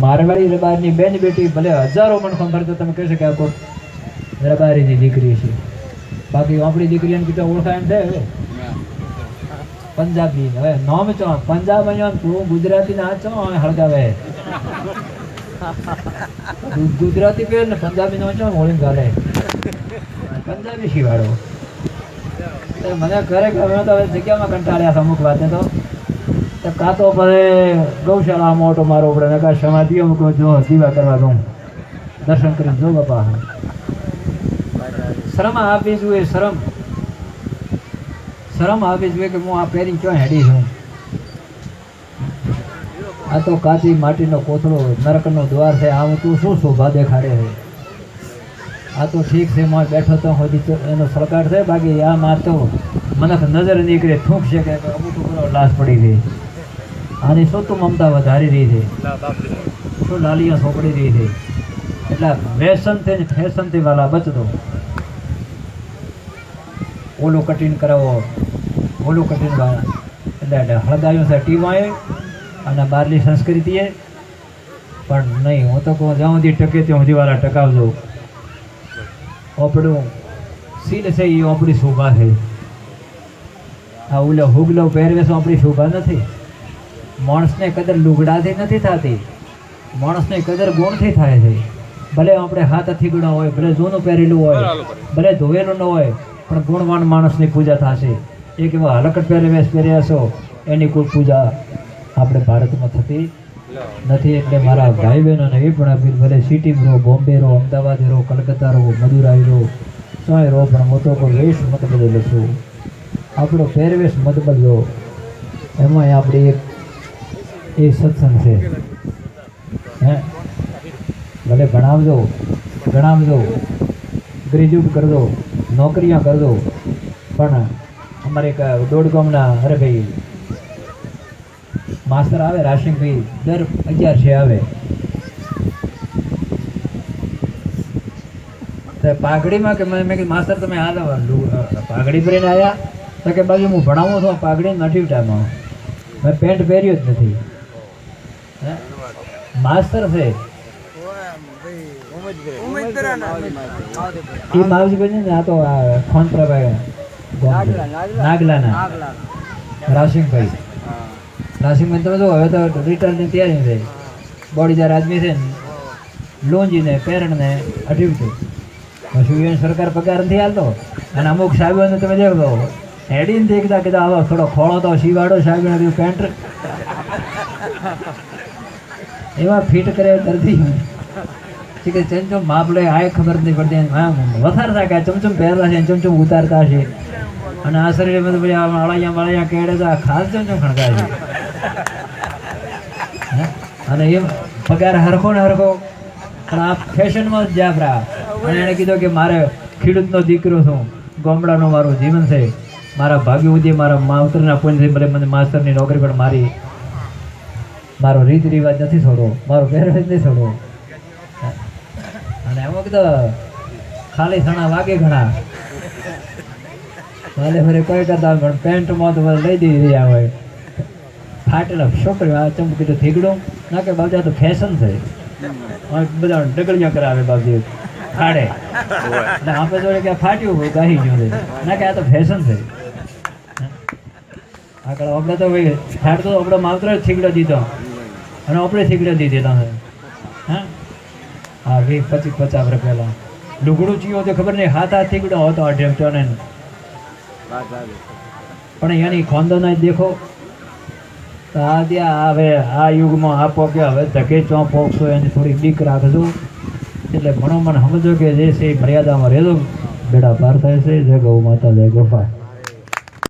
મારવાડી રબારની બેન બેટી ભલે હજારો મણ ખંભર તો તમે કહી શકે આ કોઈ રબારીની દીકરી છે, બાકી આપણી દીકરીને કીધું ઓળખાય એમ છે. હવે પંજાબી હવે નોમ ચો પંજાબ અહીંયા તું ગુજરાતી ના ચો હળગાવે ગુજરાતી પેર ને પંજાબી નો ચો હોળી ગાલે પંજાબી શીવાડો. મને ખરેખર હવે તો જગ્યામાં કંટાળ્યા અમુક વાતે તો કાં તો પછી ગૌશાળા મોટો મારો પડે કાં સમાધિ અમુક જો દીવા કરવા દઉં દર્શન કરીને જો બાપા શરમ આપવી જોઈએ. શરમ આપવી જોઈએ કે હું આ પહેરી ક્યાં હેડી છું. આ તો કાચી માટીનો કોથળો નરકનો દ્વાર છે. આમ તું શું શોભા દેખાડે છે. આ તો ઠીક છે માં બેઠો તો હજી એનો સરકાર છે, બાકી આમાં તો મને નજર નીકળે થૂંક છે કે અમુક ટુકડો લાશ પડી ગઈ. આની શું તો મમતા વધારી રહી છે, શું લાલીઓ સોંપડી રહી છે. એટલે વ્યસનથી ને ફેશનથી વાલા બચતો. ઓલું કટિંગ કરાવો ઓલું કટિંગ એટલે હળગાયું છે ટીવાએ અને બહારની સંસ્કૃતિએ પણ નહીં. હું તો કહું જ્યાં સુધી ટકે ત્યાં સુધી વાળા ટકાવજો. આપણું સીલ છે એ આપણી શોભા છે. આ ઓલો હુગલો પહેરવેશ આપણી શોભા નથી. માણસને કદર લુગડાથી નથી થતી, માણસને કદર ગુણથી થાય છે. ભલે આપણે હાથ અથીગુણા હોય, ભલે જૂનું પહેરેલું હોય, ભલે ધોયેલું ન હોય, પણ ગુણવાન માણસની પૂજા થશે. એક એવા હલકટ પહેરવેશ પહેર્યા છો એની કોઈ પૂજા આપણે ભારતમાં થતી નથી. એટલે મારા ભાઈ બહેનોને એ પણ અપીલ, ભલે સિટીમાં રહો, બોમ્બે રહો, અમદાવાદ રહો, કલકત્તા રહો, મદુરાઈ રહો, ચોય રહો, પણ હું તો કોઈ વેશ મત બદલું છું. આપણો પહેરવેશ મત બદલો. એમાં આપણી એક એ સત્સંગ છે. હે ભલે ભણાવજો ગ્રેજ્યુએટ કરી દો, નોકરીઓ કરી દો, પણ અમારે એક દોઢ ગામના અરે ભાઈ માસ્તર આવે રાશિંગભાઈ દર 11 આવે. પાઘડીમાં કે મેં કીધું માસ્તર તમે આ પાઘડી પહેરીને આવ્યા તો કે બાજુ હું ભણાવું છું પાઘડી નથી ટાઈમમાં મેં પેન્ટ પહેર્યું જ નથી. માસ્તર છે એ માવજીભાઈ ને આ તો ખોનપ્રભાઈ નાગલાના રાશિંગભાઈ તમે જો હવે તો રિટર્નની તૈયારી છે. બોડીદાર આદમી છે ને લોંજીને પેરણને અઢીવ છે. શું સરકાર પગાર નથી હાલતો. અને અમુક સાહેબોને તમે દેખો હેડીને દેખતા કીધા આવો થોડો ખોળો તો શીવાડો સાહેબ પેન્ટ એવા ફિટ કરે દર્દી કે ચમચમ માપ લે આ ખબર નથી પડતી. વથારતા કે ચમચમ પહેરતા છે ચમચમ ઉતારતા છે અને આ શરીરે બધું પછી વાળિયા કેળે તો આ ખાસ ચમચમ ખણકાય છે. અને એમ પગાર હરખો ને હરખો પણ આ ફેશનમાં જ જાફરા. અને એણે કીધું કે મારે ખેડૂતનો દીકરો છું, ગામડાનું મારું જીવન છે, મારા ભાગ્ય સુધી મારા માવતરના પુણ્યથી ભલે મને માસ્તરની નોકરી પણ મારો રીત રિવાજ નથી છોડો, મારો પહેરવેશ નથી છોડો. અને એમાં કીધું ખાલી સણા વાગે ઘણા ભલે ફરે કોઈ કરતા પણ પેન્ટમાં તો લઈ દઈ રહ્યા હોય ફાટેલા છોકરી આ ચમક કીધું થીગડું ના કે બાબુ તો ફેશન છે. બધા ડગડિયા કરાવે બાબુ ફાડે એટલે આપણે જોડે કે ફાટ્યું હોય ગાહી ગયું ના કે આ તો ફેશન છે. આગળ આપણે તો ભાઈ ફાટતો આપણો માત્ર જ થીગડો દીધો અને આપણે થીગડો દીધી તમે હા 20-25 વર્ષ પહેલાં લુગડું ચીયો તો ખબર નહીં હાથ થીગડો હતો અઢેમચો ને પણ એની ખોંદો દેખો તો આ ત્યાં હવે આ યુગમાં આપો કે હવે ધકે ચો પોકશો એની થોડી બીક રાખજો. એટલે ઘણો મને સમજો કે જે છે એ મર્યાદામાં રહેજો. બેડા પાર થાય છે. જય ગૌ માતા, જય ગોપાલ.